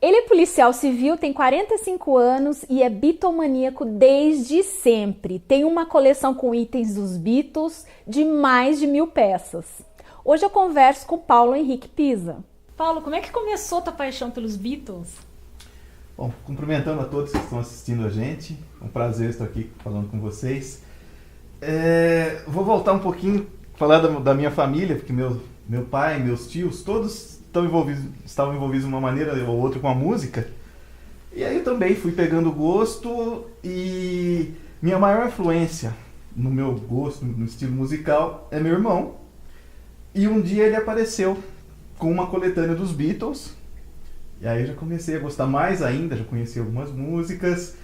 Ele é policial civil, tem 45 anos e é bitomaníaco desde sempre. Tem uma coleção com itens dos Beatles de mais de 1.000 peças. Hoje eu converso com Paulo Henrique Pisa. Paulo, como é que começou a tua paixão pelos Beatles? Bom, cumprimentando a todos que estão assistindo a gente. É um prazer estar aqui falando com vocês. Vou voltar um pouquinho, falar da minha família, porque meu pai, meus tios, todos estavam envolvidos de uma maneira ou outra com a música. E aí eu também fui pegando gosto, e minha maior influência no meu gosto, no estilo musical, é meu irmão. E um dia ele apareceu com uma coletânea dos Beatles, e aí eu já comecei a gostar mais ainda, já conheci algumas músicas,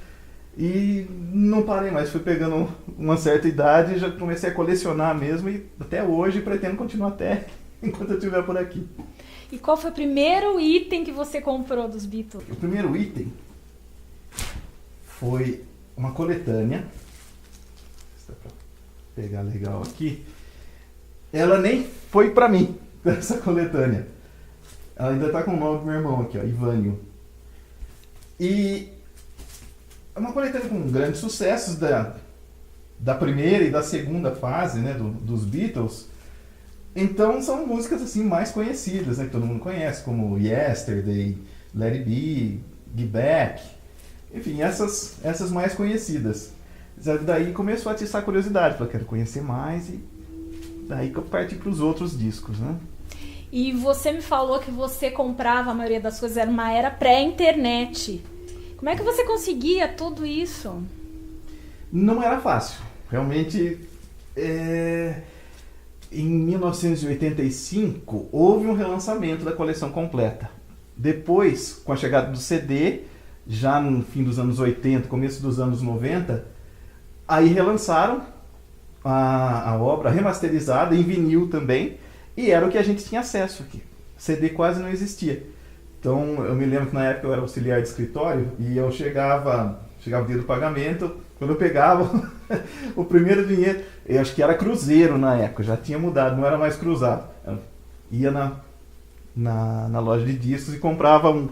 e não parei mais, fui pegando uma certa idade, já comecei a colecionar mesmo, e até hoje pretendo continuar até enquanto eu estiver por aqui. E qual foi o primeiro item que você comprou dos Beatles? O primeiro item foi uma coletânea. Dá pra pegar legal aqui. Ela nem foi pra mim, essa coletânea. Ela ainda tá com o nome do meu irmão aqui, ó, Ivânio. E é uma coletânea com grandes sucessos da primeira e da segunda fase, né, dos Beatles. Então são músicas assim mais conhecidas, né, que todo mundo conhece, como Yesterday, Let It Be, Get Back, enfim, essas mais conhecidas. Daí começou a atiçar a curiosidade, falei, quero conhecer mais, e daí que eu parti para os outros discos, né? E você me falou que você comprava a maioria das coisas, era uma era pré-internet. Como é que você conseguia tudo isso? Não era fácil, realmente. Em 1985, houve um relançamento da coleção completa. Depois, com a chegada do CD, já no fim dos anos 80, começo dos anos 90, aí relançaram a obra remasterizada, em vinil também, e era o que a gente tinha acesso aqui. CD quase não existia. Então, eu me lembro que na época eu era auxiliar de escritório, e eu chegava o dia do pagamento, quando eu pegava o primeiro dinheiro, eu acho que era cruzeiro na época, já tinha mudado, não era mais cruzado. Eu ia na loja de discos e comprava um.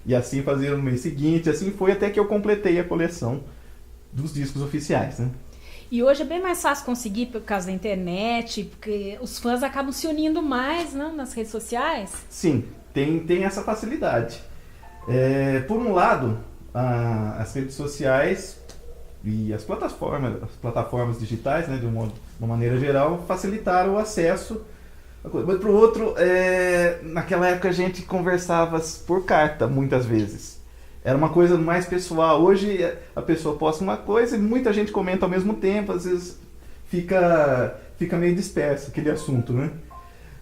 E assim fazia no mês seguinte, assim foi até que eu completei a coleção dos discos oficiais, né? E hoje é bem mais fácil conseguir por causa da internet, porque os fãs acabam se unindo mais, né, nas redes sociais. Sim, tem essa facilidade. Por um lado, as redes sociais e as plataformas digitais, né, de uma maneira geral, facilitaram o acesso. Mas para o outro, naquela época a gente conversava por carta, muitas vezes. Era uma coisa mais pessoal. Hoje a pessoa posta uma coisa e muita gente comenta ao mesmo tempo, às vezes fica meio disperso aquele assunto, né?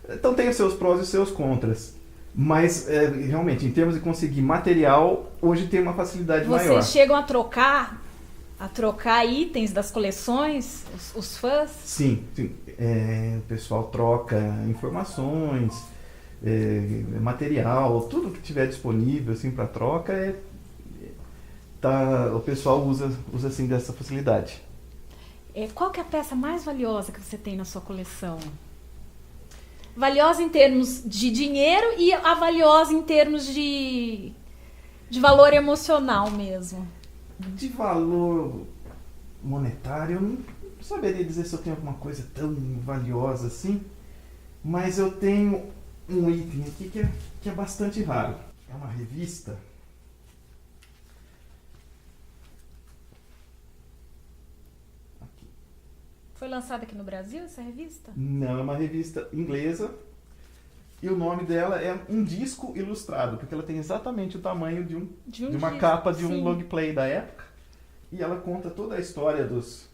Então tem os seus prós e os seus contras. Mas, realmente, em termos de conseguir material, hoje tem uma facilidade maior. Vocês chegam a trocar itens das coleções, os fãs? Sim. O pessoal troca informações, material, tudo que tiver disponível assim, para troca, o pessoal usa assim, dessa facilidade. Qual que é a peça mais valiosa que você tem na sua coleção? Valiosa em termos de dinheiro e a valiosa em termos de valor emocional mesmo. De valor monetário, eu não saberia dizer se eu tenho alguma coisa tão valiosa assim, mas eu tenho um item aqui que é bastante raro. É uma revista. Aqui. Foi lançada aqui no Brasil essa revista? Não, é uma revista inglesa. E o nome dela é Um Disco Ilustrado, porque ela tem exatamente o tamanho de uma disco, capa de sim. um long play da época. E ela conta toda a história dos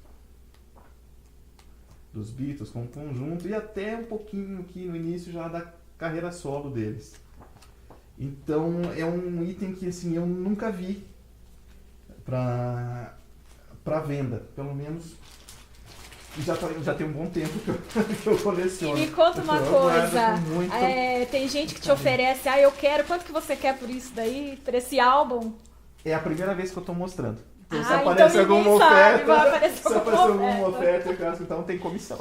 Beatles como conjunto, e até um pouquinho aqui no início já da carreira solo deles. Então é um item que assim, eu nunca vi para venda, pelo menos. Já tem um bom tempo que eu coleciono. E me conta uma coisa, tem gente que te oferece, eu quero, quanto que você quer por isso daí, por esse álbum? É a primeira vez que eu estou mostrando. Então, se então aparecer alguma oferta, alguma oferta, então tem comissão.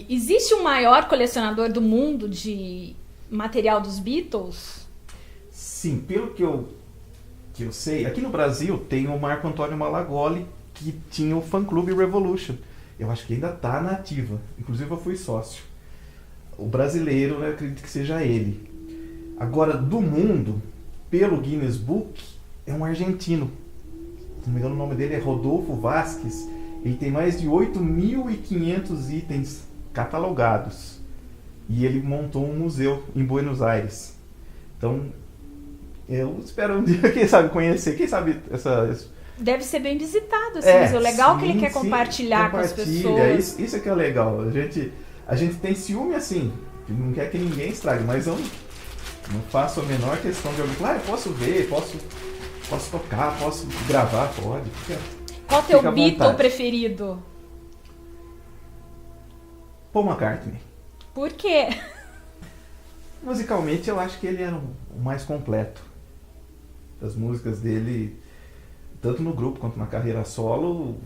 Existe o maior colecionador do mundo de material dos Beatles? Sim, pelo que eu sei, aqui no Brasil tem o Marco Antônio Malagoli, que tinha o fã-clube Revolution. Eu acho que ainda está na ativa. Inclusive eu fui sócio. O brasileiro, eu acredito que seja ele. Agora, do mundo, pelo Guinness Book, é um argentino. Se não me engano, o nome dele é Rodolfo Vasquez. Ele tem mais de 8.500 itens catalogados. E ele montou um museu em Buenos Aires. Então, eu espero um dia, quem sabe, conhecer. Quem sabe essa... Deve ser bem visitado esse museu. Legal, sim, que ele quer compartilhar com as pessoas. Isso é que é legal. A gente tem ciúme assim, que não quer que ninguém estrague, mas eu não faço a menor questão de alguém falar, eu posso ver, posso tocar, posso gravar, pode. Qual o teu Beatle preferido? Paul McCartney. Por quê? Musicalmente eu acho que ele era o mais completo. As músicas dele, tanto no grupo quanto na carreira solo,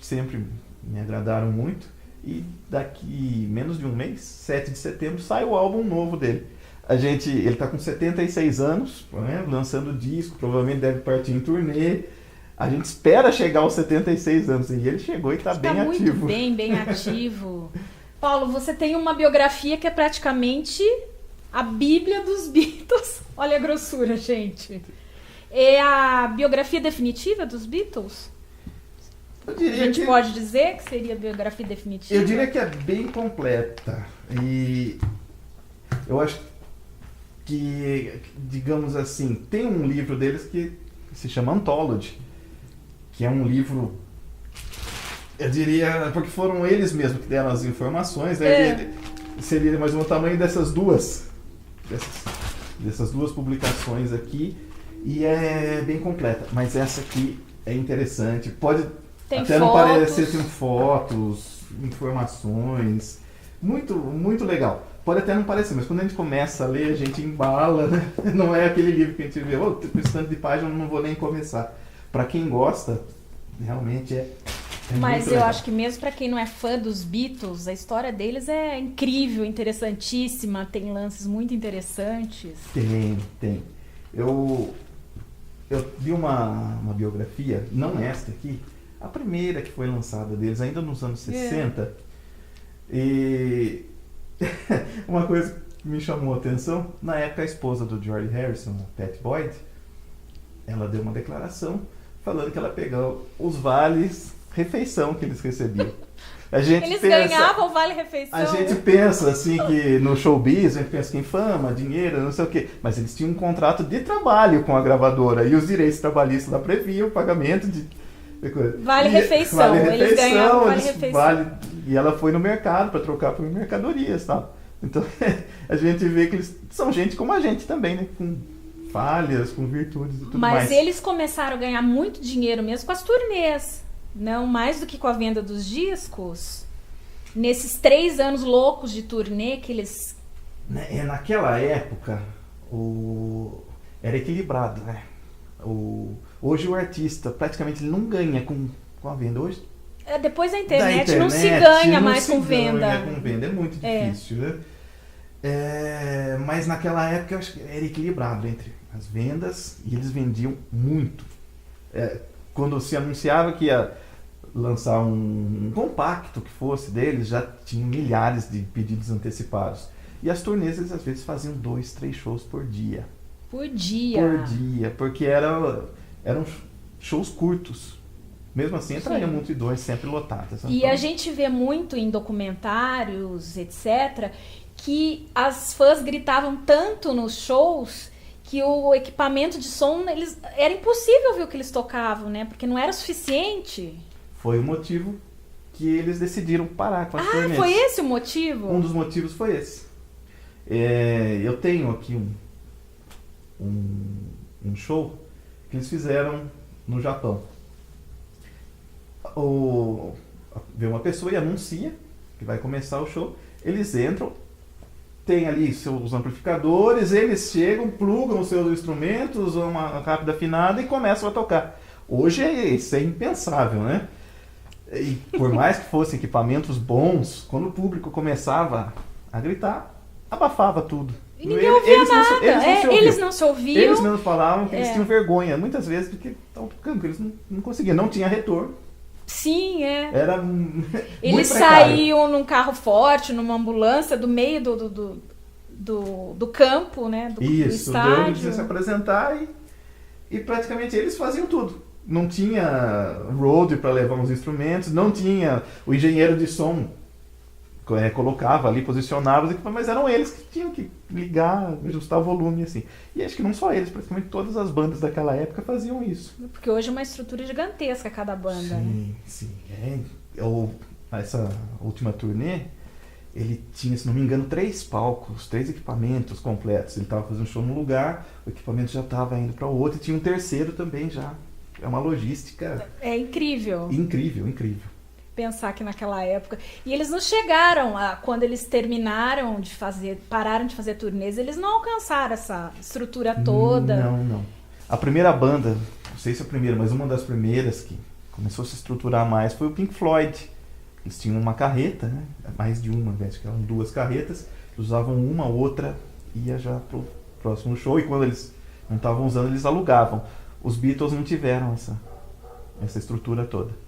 sempre me agradaram muito. E daqui menos de um mês, 7 de setembro, sai o álbum novo dele. Ele está com 76 anos, né, lançando disco, provavelmente deve partir em turnê. A gente espera chegar aos 76 anos, e ele chegou e está bem ativo. Muito bem ativo. Paulo, você tem uma biografia que é praticamente a Bíblia dos Beatles. Olha a grossura, gente. É a biografia definitiva dos Beatles? A gente pode dizer que seria a biografia definitiva? Eu diria que é bem completa. E eu acho que, digamos assim, tem um livro deles que se chama Anthology, que é um livro, eu diria, porque foram eles mesmos que deram as informações, né? Seria mais ou menos o tamanho dessas duas publicações aqui, e é bem completa. Mas essa aqui é interessante, tem até fotos. Não parecer, tem fotos, informações, muito legal. Pode até não parecer, mas quando a gente começa a ler, a gente embala, né? Não é aquele livro que a gente vê, esse tanto de página, eu não vou nem começar. Para quem gosta, realmente é mas muito eu legal. acho que mesmo para quem não é fã dos Beatles, a história deles é incrível, interessantíssima, tem lances muito interessantes. Tem. Eu vi uma biografia, não esta aqui, a primeira que foi lançada deles, ainda nos anos 60, e uma coisa que me chamou a atenção, na época a esposa do George Harrison, a Pat Boyd, ela deu uma declaração falando que ela pegou os vales refeição que eles recebiam. Eles ganhavam vale refeição. A gente pensa assim que no showbiz, a gente pensa que em fama, dinheiro, não sei o quê, mas eles tinham um contrato de trabalho com a gravadora e os direitos trabalhistas lá previam o pagamento de vale refeição. Eles ganhavam vale refeição. E ela foi no mercado para trocar por mercadorias, tá? Então a gente vê que eles são gente como a gente também, né? Com falhas, com virtudes e tudo mais. Mas eles começaram a ganhar muito dinheiro mesmo com as turnês. Não mais do que com a venda dos discos. Nesses 3 anos loucos de turnê que eles... Naquela época, era equilibrado, né? Hoje o artista praticamente não ganha com a venda. Hoje, depois da internet não se ganha mais com venda. É muito difícil, né? Mas naquela época eu acho que era equilibrado entre as vendas e eles vendiam muito. Quando se anunciava que ia lançar um compacto que fosse deles, já tinham milhares de pedidos antecipados. E as turnês, eles às vezes faziam 2, 3 shows por dia. Por dia, porque eram shows curtos. Mesmo assim, entrariam multidões sempre lotadas. E a gente vê muito em documentários, etc., que as fãs gritavam tanto nos shows que o equipamento de som, era impossível ouvir o que eles tocavam, né? Porque não era suficiente. Foi o motivo que eles decidiram parar com as turnês. Foi esse o motivo? Um dos motivos foi esse. Eu tenho aqui um show que eles fizeram no Japão. Vê uma pessoa e anuncia que vai começar o show. Eles entram, tem ali seus amplificadores, eles chegam, plugam os seus instrumentos, uma rápida afinada e começam a tocar. Hoje isso é impensável, né? E por mais que fossem equipamentos bons, quando o público começava a gritar, abafava tudo. E ninguém ouvia nada. Eles não se ouviam. Eles mesmos falavam que eles tinham vergonha, muitas vezes, porque estavam tocando, porque eles não conseguiam, não tinha retorno. Sim, Era eles saíam num carro forte, numa ambulância, do meio do campo, né? Do estádio. Isso, se apresentar e praticamente eles faziam tudo. Não tinha road para levar os instrumentos, não tinha o engenheiro de som colocava ali, posicionava os equipamentos, mas eram eles que tinham que ligar, ajustar o volume, assim. E acho que não só eles, praticamente todas as bandas daquela época faziam isso. Porque hoje é uma estrutura gigantesca cada banda. Sim. Essa última turnê, ele tinha, se não me engano, 3 palcos, 3 equipamentos completos. Ele estava fazendo show num lugar, o equipamento já estava indo para o outro, e tinha um terceiro também já. É uma logística... É incrível. Incrível. Pensar que naquela época... E eles não chegaram quando eles terminaram de fazer, pararam de fazer turnês, eles não alcançaram essa estrutura toda. Não. A primeira banda, não sei se a primeira, mas uma das primeiras que começou a se estruturar mais foi o Pink Floyd. Eles tinham uma carreta, né? Mais de uma, acho que eram 2 carretas. Eles usavam uma, outra ia já pro próximo show. E quando eles não estavam usando, eles alugavam. Os Beatles não tiveram essa estrutura toda.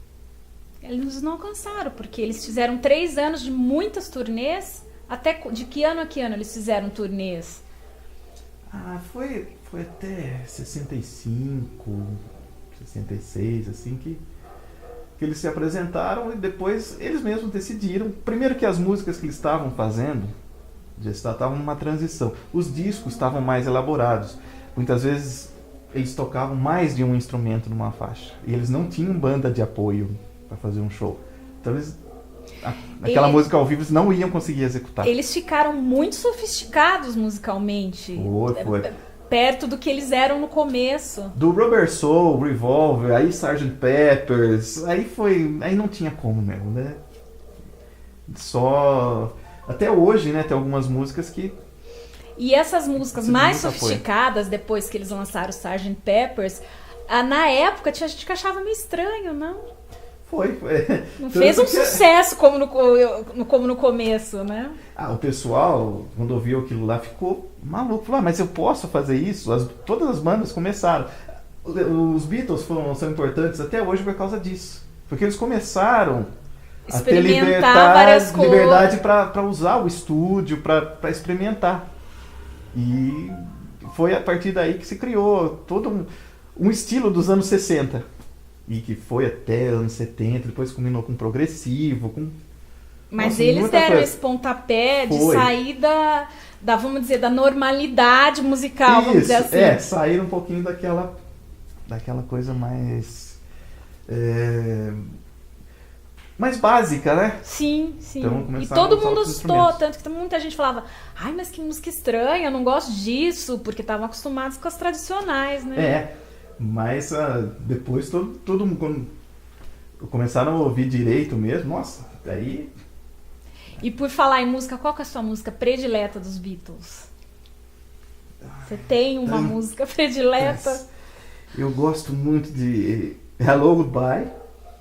Eles não alcançaram, porque eles fizeram 3 anos de muitas turnês. Até de que ano a que ano eles fizeram turnês? Foi até 65, 66, assim, que eles se apresentaram e depois eles mesmos decidiram. Primeiro que as músicas que eles estavam fazendo já estavam numa transição. Os discos estavam mais elaborados. Muitas vezes eles tocavam mais de um instrumento numa faixa. E eles não tinham banda de apoio para fazer um show. Então aquela música ao vivo eles não iam conseguir executar. Eles ficaram muito sofisticados musicalmente. Foi. Perto do que eles eram no começo. Do Rubber Soul, Revolver, aí Sgt. Peppers, aí não tinha como mesmo, né? Só... Até hoje, né, tem algumas músicas que... E essas músicas mais sofisticadas, depois que eles lançaram o Sgt. Peppers, na época tinha gente que achava meio estranho, não? Foi. Não fez um sucesso como no começo, né? O pessoal, quando ouviu aquilo lá, ficou maluco. Falou, mas eu posso fazer isso? Todas as bandas começaram. Os Beatles são importantes até hoje por causa disso. Porque eles começaram a ter liberdade para usar o estúdio, para experimentar. E foi a partir daí que se criou todo um estilo dos anos 60. E que foi até anos 70, depois combinou com progressivo, Mas eles deram esse pontapé de sair da, vamos dizer, da normalidade musical, vamos dizer assim. Sair um pouquinho daquela coisa mais básica, né? Sim. Então, e todo mundo gostou, tanto que muita gente falava, mas que música estranha, eu não gosto disso, porque estavam acostumados com as tradicionais, né? Mas depois todo mundo, quando começaram a ouvir direito mesmo, nossa, daí... E por falar em música, qual que é a sua música predileta dos Beatles? Você tem uma música predileta? Eu gosto muito de Hello, Goodbye,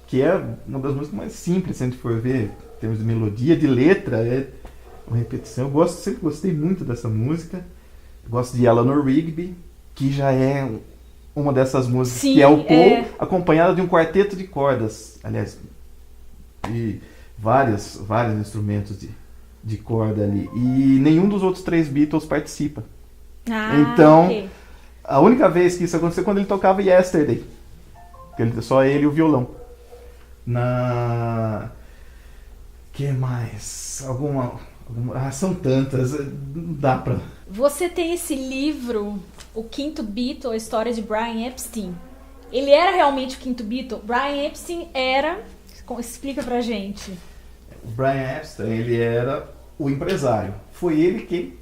que é uma das músicas mais simples, se a gente for ver, em termos de melodia, de letra, é uma repetição. Eu sempre gostei muito dessa música. Eu gosto de Eleanor Rigby, que já é... uma dessas músicas, que é o Paul, acompanhada de um quarteto de cordas, aliás, e vários instrumentos de corda ali, e nenhum dos outros 3 Beatles participa. Então, a única vez que isso aconteceu quando ele tocava Yesterday, só ele e o violão. Que mais? São tantas, não dá pra... Você tem esse livro, O Quinto Beatle, a história de Brian Epstein. Ele era realmente o quinto Beatle? Brian Epstein era... Explica pra gente. O Brian Epstein, ele era o empresário. Foi ele quem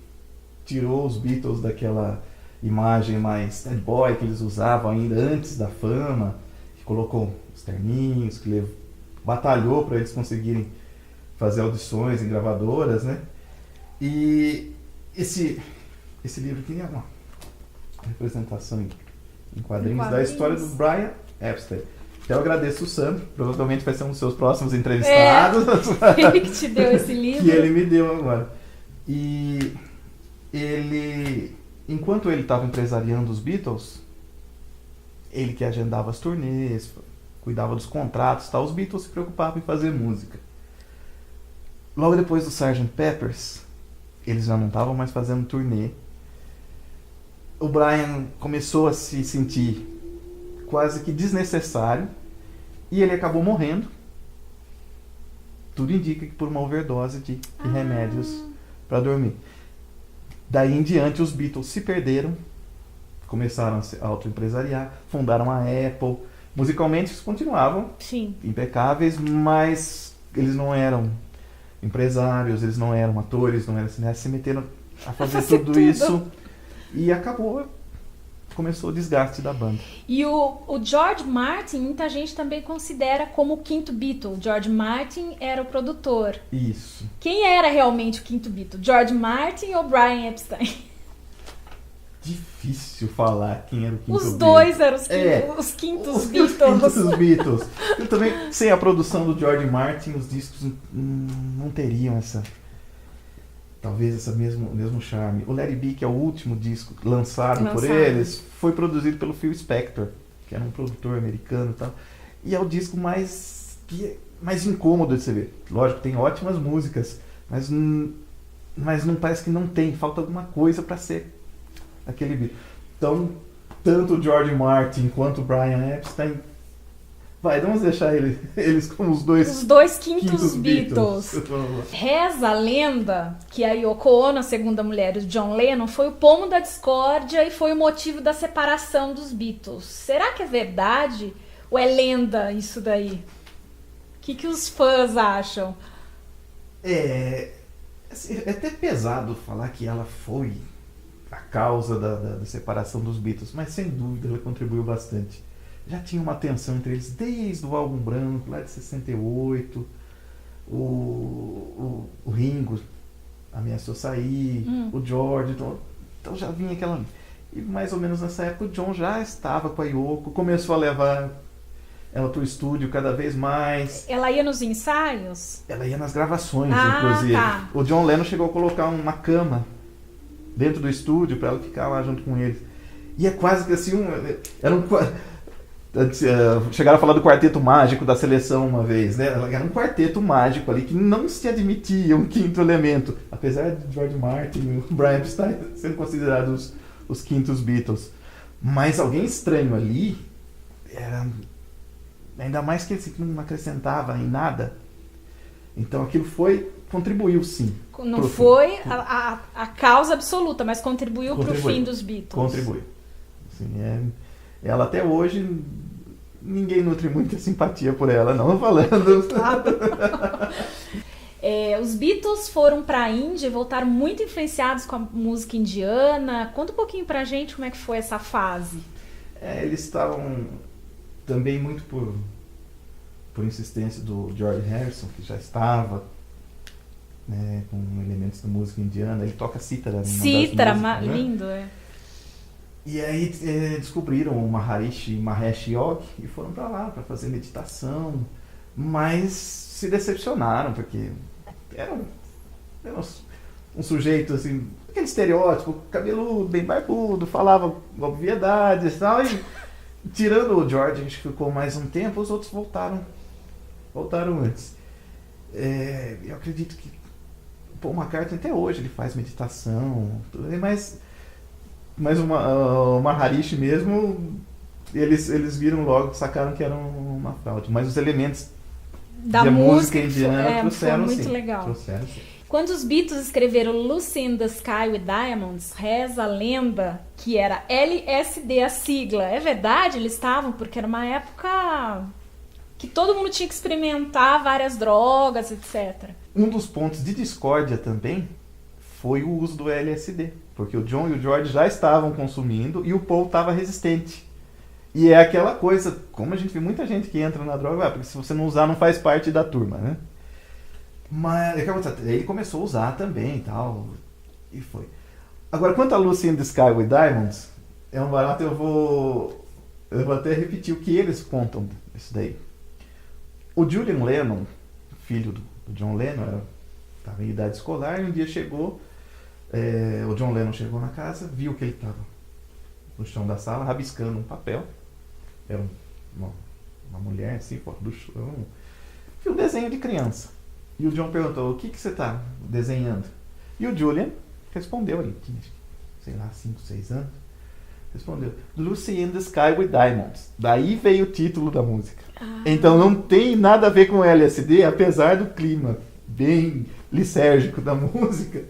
tirou os Beatles daquela imagem mais sad boy que eles usavam ainda antes da fama, que colocou os terninhos, que batalhou para eles conseguirem fazer audições em gravadoras, né? E esse livro aqui é uma representação em quadrinhos da história do Brian Epstein. Então eu agradeço o Sandro, provavelmente vai ser um dos seus próximos entrevistados. Ele que te deu esse livro. Que ele me deu agora. E enquanto ele estava empresariando os Beatles, ele que agendava as turnês, cuidava dos contratos, tal, os Beatles se preocupavam em fazer música. Logo depois do Sgt. Pepper's, eles já não estavam mais fazendo turnê. O Brian começou a se sentir quase que desnecessário e ele acabou morrendo. Tudo indica que por uma overdose de remédios para dormir. Daí em diante os Beatles se perderam, começaram a se autoempresariar, fundaram a Apple. Musicalmente eles continuavam impecáveis, mas eles não eram empresários, eles não eram atores, não eram cineastas, se meteram a fazer tudo isso e começou o desgaste da banda. E o George Martin, muita gente também considera como o quinto Beatle. George Martin era o produtor. Isso. Quem era realmente o quinto Beatle? George Martin ou Brian Epstein? Difícil falar quem era o quinto Beatle. Os dois eram os quintos Beatles. Os quintos Beatles. Eu também, sem a produção do George Martin, os discos não teriam talvez esse mesmo charme. O Let It Be, que é o último disco lançado por eles, foi produzido pelo Phil Spector, que era um produtor americano e tal. E é o disco mais incômodo de você ver. Lógico, tem ótimas músicas, mas não parece que não tem, falta alguma coisa para ser aquele beat. Então, tanto o George Martin quanto o Brian Epstein, vamos deixar eles como os dois quintos Beatles. Reza a lenda que a Yoko Ono, a segunda mulher, e o John Lennon, foi o pomo da discórdia e foi o motivo da separação dos Beatles. Será que é verdade? Ou é lenda isso daí? O que os fãs acham? É até pesado falar que ela foi a causa da separação dos Beatles, mas sem dúvida ela contribuiu bastante. Já tinha uma tensão entre eles desde o Álbum Branco, lá de 68. O Ringo ameaçou sair, o George, então já vinha aquela... E mais ou menos nessa época o John já estava com a Yoko, começou a levar ela para o estúdio cada vez mais. Ela ia nos ensaios? Ela ia nas gravações, inclusive. Tá. O John Lennon chegou a colocar uma cama dentro do estúdio para ela ficar lá junto com eles. E é quase que assim, chegaram a falar do quarteto mágico da seleção uma vez, né? Era um quarteto mágico ali que não se admitia um quinto elemento, apesar de George Martin e o Brian Epstein sendo considerados os quintos Beatles. Mas alguém estranho ali, ainda mais que ele não acrescentava em nada. Então aquilo contribuiu sim. Não foi a causa absoluta, mas contribuiu para o fim dos Beatles. Contribuiu. Assim, ela até hoje, ninguém nutre muita simpatia por ela, não falando. Os Beatles foram para a Índia e voltaram muito influenciados com a música indiana. Conta um pouquinho pra gente como é que foi essa fase. Eles estavam também muito por insistência do George Harrison, que já estava com elementos da música indiana. Ele toca cítara. Lindo, é. E aí descobriram o Maharishi Mahesh Yogi e foram para lá para fazer meditação, mas se decepcionaram porque era um sujeito assim, aquele estereótipo, cabeludo, bem barbudo, falava obviedades e tal, e tirando o George, a gente ficou mais um tempo, os outros voltaram antes. Eu acredito que o Paul McCartney até hoje ele faz meditação, mas o Maharishi mesmo, eles viram logo, sacaram que era uma fraude. Mas os elementos da música indiana trouxeram muito sim. Legal. Trouxeram, sim. Quando os Beatles escreveram Lucy in the Sky with Diamonds, reza a lenda que era LSD a sigla. É verdade? Eles estavam, porque era uma época que todo mundo tinha que experimentar várias drogas, etc. Um dos pontos de discórdia também foi o uso do LSD. Porque o John e o George já estavam consumindo e o Paul estava resistente. E é aquela coisa, como a gente vê muita gente que entra na droga, porque se você não usar não faz parte da turma, né? Mas ele começou a usar também e tal, e foi. Agora, quanto a Lucy in the Sky with Diamonds, é um barato, eu vou até repetir o que eles contam isso daí. O Julian Lennon, filho do John Lennon, estava em idade escolar, e um dia chegou O John Lennon chegou na casa, viu que ele estava no chão da sala, rabiscando um papel. Era uma mulher assim, fora do chão. E um desenho de criança. E o John perguntou, o que você está desenhando? E o Julian respondeu, ele tinha, sei lá, 5, 6 anos. Respondeu, Lucy in the Sky with Diamonds. Daí veio o título da música. Então não tem nada a ver com LSD, apesar do clima bem lisérgico da música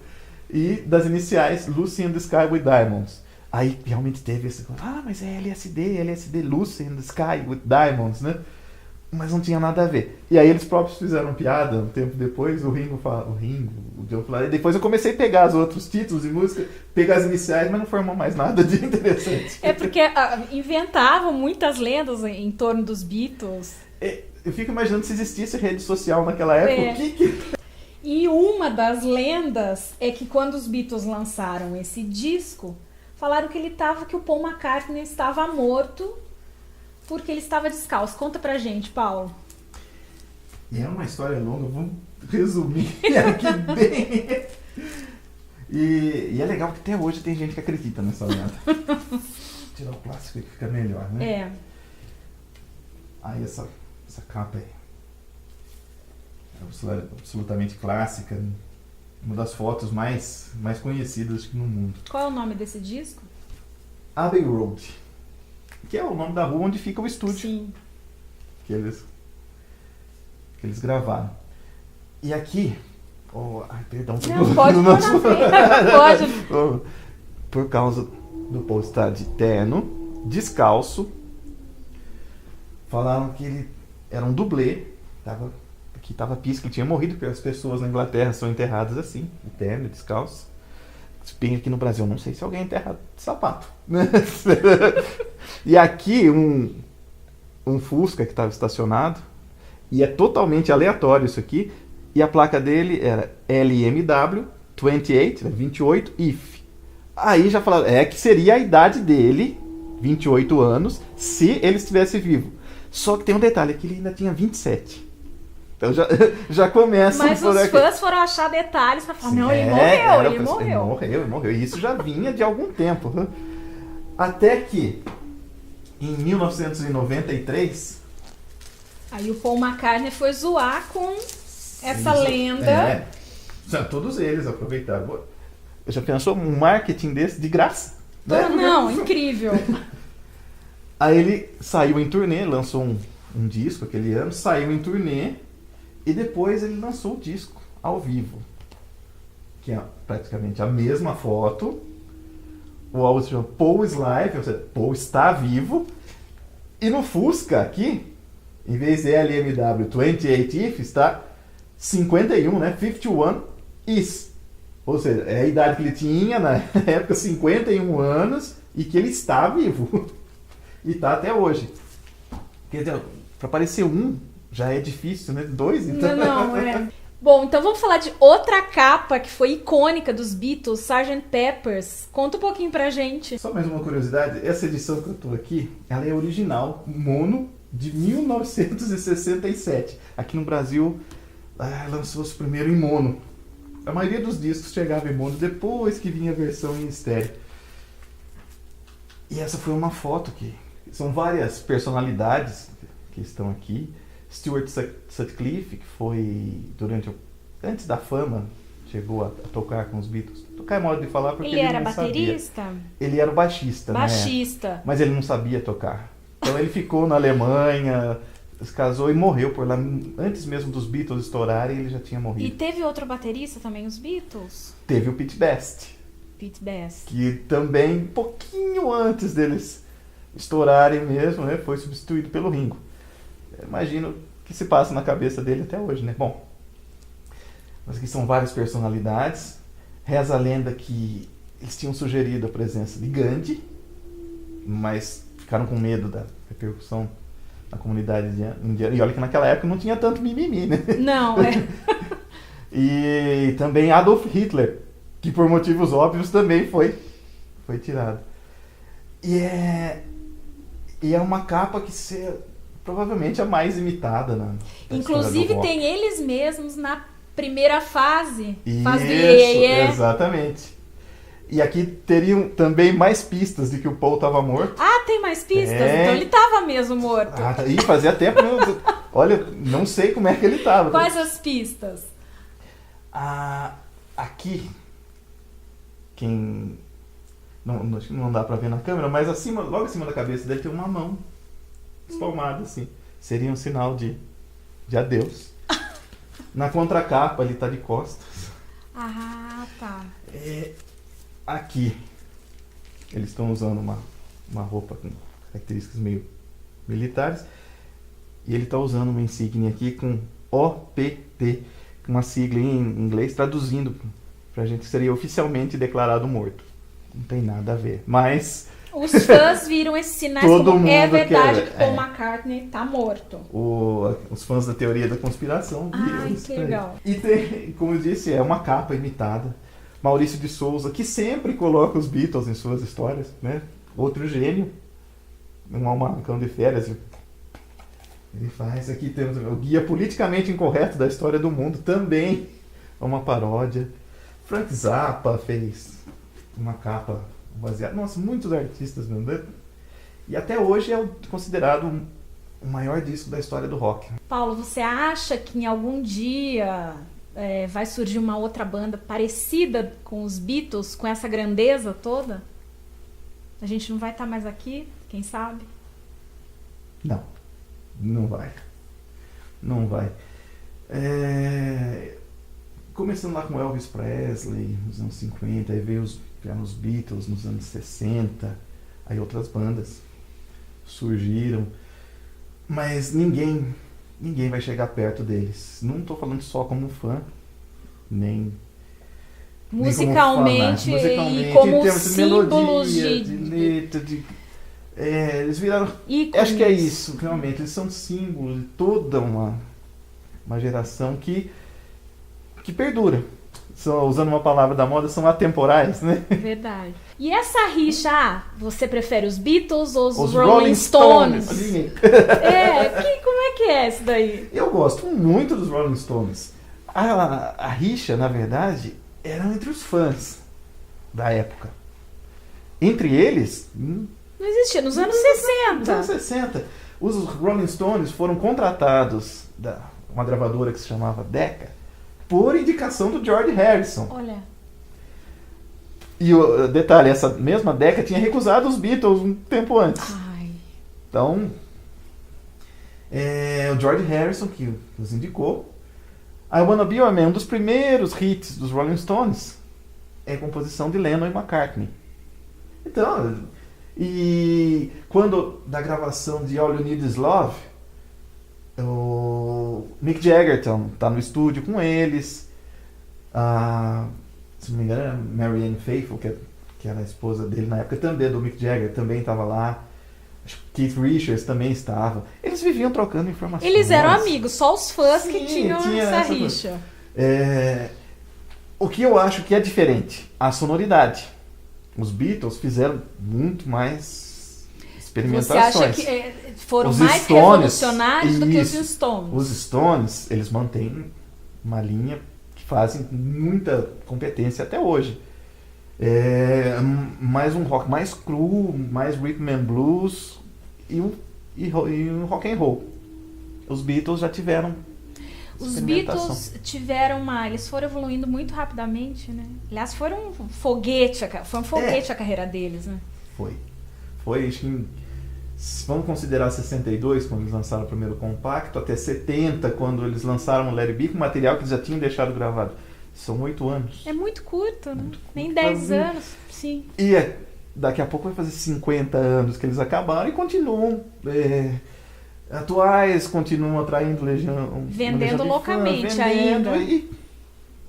e das iniciais Lucy in the Sky with Diamonds. Aí realmente teve esse... mas é LSD, Lucy in the Sky with Diamonds, né? Mas não tinha nada a ver. E aí eles próprios fizeram piada um tempo depois, o John falou, e depois eu comecei a pegar os outros títulos de música, pegar as iniciais, mas não formou mais nada de interessante. É porque inventavam muitas lendas em torno dos Beatles. Eu fico imaginando se existisse rede social naquela época, E uma das lendas é que quando os Beatles lançaram esse disco, falaram que o Paul McCartney estava morto porque ele estava descalço. Conta pra gente, Paulo. E é uma história longa, vamos resumir aqui bem. E é legal que até hoje tem gente que acredita nessa lenda. Tirar o plástico que fica melhor, né? Aí essa capa aí. É absolutamente clássica. Uma das fotos mais conhecidas no mundo. Qual é o nome desse disco? Abbey Road. Que é o nome da rua onde fica o estúdio. Sim. Que eles gravaram. E aqui... perdão. Não, pode pôr na frente. Pode. Por causa do Paul estar de terno, descalço, falaram que ele era um dublê. Aqui estava pista que ele tinha morrido, porque as pessoas na Inglaterra são enterradas assim, de terno, descalço. Bem aqui no Brasil, não sei se alguém é enterrado de sapato. E aqui um Fusca que estava estacionado, e é totalmente aleatório isso aqui, e a placa dele era LMW 28, 28 IF. Aí já falaram, que seria a idade dele, 28 anos, se ele estivesse vivo. Só que tem um detalhe, que ele ainda tinha 27. Então já começa... Mas os fãs foram achar detalhes para falar, não, ele morreu. E isso já vinha de algum tempo. Até que, em 1993... Aí o Paul McCartney foi zoar com essa lenda. Todos eles aproveitaram. Já pensou um marketing desse de graça? Né? Não, incrível. Aí ele saiu em turnê, lançou um disco aquele ano, saiu em turnê e depois ele lançou o disco ao vivo. Que é praticamente a mesma foto. O álbum se chama Paul is Live, ou seja, Paul está vivo. E no Fusca aqui, em vez de LMW 28 if, está 51, né? 51 is. Ou seja, é a idade que ele tinha na época, 51 anos, e que ele está vivo. E está até hoje. Quer dizer, para aparecer já é difícil, né? 2, então... Não, é... Bom, então vamos falar de outra capa que foi icônica dos Beatles, Sgt. Pepper's. Conta um pouquinho pra gente. Só mais uma curiosidade, essa edição que eu tô aqui, ela é original, mono, de 1967. Aqui no Brasil, lançou-se primeiro em mono. A maioria dos discos chegava em mono depois que vinha a versão em estéreo. E essa foi uma foto que... São várias personalidades que estão aqui. Stuart Sutcliffe, que foi antes da fama, chegou a tocar com os Beatles. Tocar é modo de falar porque ele era não baterista? Sabia. Ele era o baixista, né? Mas ele não sabia tocar. Então ele ficou na Alemanha, se casou e morreu por lá. Antes mesmo dos Beatles estourarem, ele já tinha morrido. E teve outro baterista também, os Beatles? Teve o Pete Best. Que também, um pouquinho antes deles estourarem mesmo, né, foi substituído pelo Ringo. Eu imagino que se passa na cabeça dele até hoje, né? Bom, mas aqui são várias personalidades. Reza a lenda que eles tinham sugerido a presença de Gandhi, mas ficaram com medo da repercussão na comunidade indiana. E olha que naquela época não tinha tanto mimimi, né? Não, E também Adolf Hitler, que por motivos óbvios também foi tirado. E é uma capa que provavelmente a mais imitada na inclusive tem eles mesmos na primeira fase. Isso, exatamente. E aqui teriam também mais pistas de que o Paul estava morto. Ah, tem mais pistas? Então ele estava mesmo morto. E fazia tempo. Olha, não sei como é que ele estava. Quais as pistas? Aqui, quem... Não dá pra ver na câmera, mas logo acima da cabeça dele tem uma mão espalmada, assim. Seria um sinal de adeus. Na contracapa ele tá de costas. Ah, tá. Aqui, eles estão usando uma roupa com características meio militares. E ele tá usando uma insígnia aqui com OPT, uma sigla em inglês, traduzindo pra gente, seria oficialmente declarado morto. Não tem nada a ver, mas... Os fãs viram esses sinais como é verdade que Paul McCartney tá morto. Os fãs da teoria da conspiração viram. Ai, que legal. E tem, como eu disse, é uma capa imitada. Maurício de Souza, que sempre coloca os Beatles em suas histórias, né? Outro gênio. Um almanacão de férias. Ele faz aqui, temos o Guia Politicamente Incorreto da História do Mundo, também é uma paródia. Frank Zappa fez uma capa baseada. Nossa, muitos artistas mesmo. E até hoje é considerado o maior disco da história do rock. Paulo, você acha que em algum dia vai surgir uma outra banda parecida com os Beatles, com essa grandeza toda? A gente não vai estar mais aqui, quem sabe? Não vai. Não vai. Começando lá com Elvis Presley, nos anos 50, aí vieram os Beatles nos anos 60, aí outras bandas surgiram, mas ninguém vai chegar perto deles. Não estou falando só como fã, nem musicalmente, como musicalmente e como em termos símbolos de melodia, de letra, eles viraram... ícones. Acho que é isso, realmente. Eles são símbolos de toda uma geração que perdura. Usando uma palavra da moda, são atemporais, né? Verdade. E essa rixa, você prefere os Beatles ou os Rolling Stones? Stones. Como é que é isso daí? Eu gosto muito dos Rolling Stones. A rixa, na verdade, era entre os fãs da época. Entre eles... Não existia, nos anos 60. Nos anos 60. Os Rolling Stones foram contratados da uma gravadora que se chamava Decca, por indicação do George Harrison. Olha. E o detalhe, essa mesma Decca tinha recusado os Beatles um tempo antes. Ai. Então, o George Harrison que os indicou. I Wanna Be Your Man, um dos primeiros hits dos Rolling Stones, é a composição de Lennon e McCartney. Então, e quando da gravação de All You Need Is Love, o Mick Jagger tá no estúdio com eles. Se não me engano, era Marianne Faithfull, que era a esposa dele na época, também do Mick Jagger, também estava lá. Acho que Keith Richards também estava. Eles viviam trocando informações. Eles eram amigos, só os fãs que tinha essa rixa. O que eu acho que é diferente, a sonoridade. Os Beatles fizeram muito mais experimentações. Você acha que foram os mais Stones, revolucionários do que os Stones? Os Stones, eles mantêm uma linha que fazem muita competência até hoje. Mais um rock mais cru, mais rhythm and blues e um rock and roll. Os Beatles já tiveram Os Beatles eles foram evoluindo muito rapidamente, né? Aliás, foi um foguete a carreira deles, né? Foi, acho que vamos considerar 62, quando eles lançaram o primeiro compacto, até 70, quando eles lançaram o Let It Be, com material que eles já tinham deixado gravado. São 8 anos. É muito curto, né? Nem 10 anos, sim. E daqui a pouco vai fazer 50 anos que eles acabaram e continuam atuais, continuam atraindo legião. Vendendo loucamente ainda. E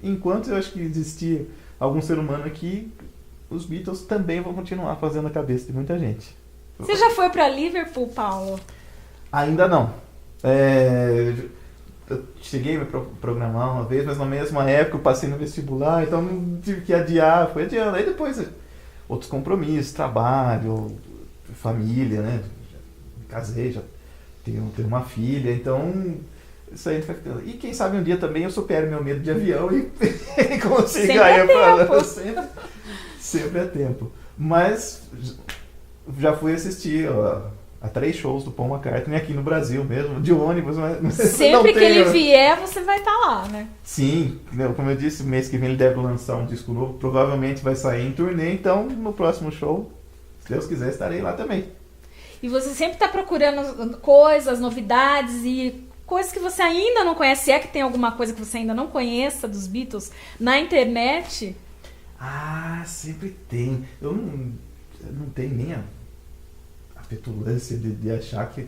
enquanto eu acho que existia algum ser humano aqui, os Beatles também vão continuar fazendo a cabeça de muita gente. Você já foi para Liverpool, Paulo? Ainda não. Eu cheguei a me programar uma vez, mas na mesma época eu passei no vestibular, então não tive que adiar, foi adiando. Aí depois outros compromissos, trabalho, família, né? Casei, já tenho uma filha, então Isso aí vai ficando. E quem sabe um dia também eu supero meu medo de avião e consiga Sempre é ir pra tempo. sempre é tempo. Mas já fui assistir a 3 shows do Paul McCartney aqui no Brasil mesmo, de ônibus, mas Sempre que ele vier, você vai estar lá, né? Sim, como eu disse, mês que vem ele deve lançar um disco novo, provavelmente vai sair em turnê, então no próximo show, se Deus quiser, estarei lá também. E você sempre está procurando coisas, novidades e coisas que você ainda não conhece. Se é que tem alguma coisa que você ainda não conheça dos Beatles na internet? Ah, sempre tem. Eu não tenho nem a petulância de achar que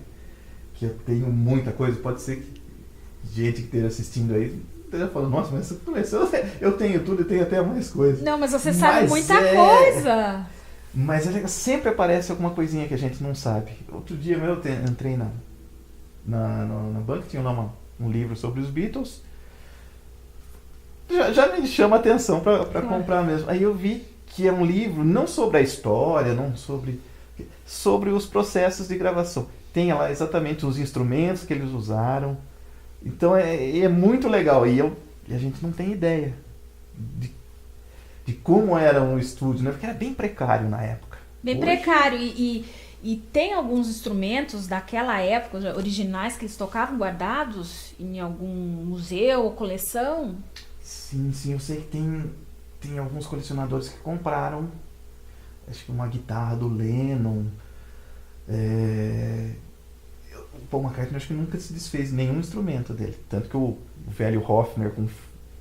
eu tenho muita coisa. Pode ser que gente que esteja assistindo aí esteja falando, nossa, mas eu tenho tudo e tenho até mais coisa. Não, mas você sabe muita coisa. Mas é legal, sempre aparece alguma coisinha que a gente não sabe. Outro dia eu entrei na banca, tinha lá um livro sobre os Beatles. Já me chama a atenção para comprar mesmo. Aí eu vi que é um livro não sobre a história, não sobre os processos de gravação. Tem lá exatamente os instrumentos que eles usaram. Então é muito legal. E a gente não tem ideia de como era um estúdio, né? Porque era bem precário na época. Bem precário. E tem alguns instrumentos daquela época, originais, que eles tocavam guardados em algum museu ou coleção? Sim, eu sei que tem alguns colecionadores que compraram, acho que uma guitarra do Lennon. O Paul McCartney acho que nunca se desfez de nenhum instrumento dele. Tanto que o velho Hofner com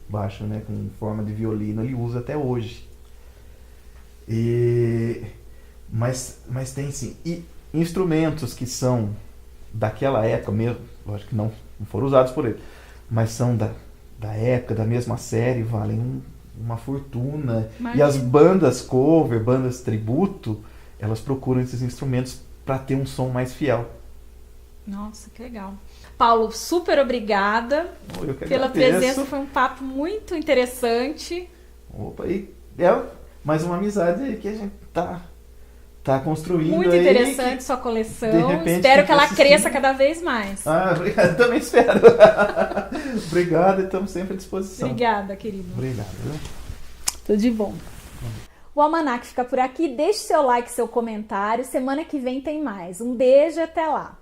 baixo, né, com forma de violino, ele usa até hoje. Mas tem sim. E instrumentos que são daquela época mesmo, lógico que não foram usados por ele, mas são da época, da mesma série, valem uma fortuna. Imagina. E as bandas cover, bandas tributo, elas procuram esses instrumentos para ter um som mais fiel. Nossa, que legal. Paulo, super obrigada pela presença, foi um papo muito interessante. Opa, e mais uma amizade aí que a gente tá construindo. Muito aí, interessante sua coleção. Espero que ela cresça cada vez mais. Obrigado, também espero. Obrigado, estamos sempre à disposição. Obrigada, querido. Obrigado. Tudo de bom. O Almanac fica por aqui. Deixe seu like, seu comentário. Semana que vem tem mais. Um beijo e até lá.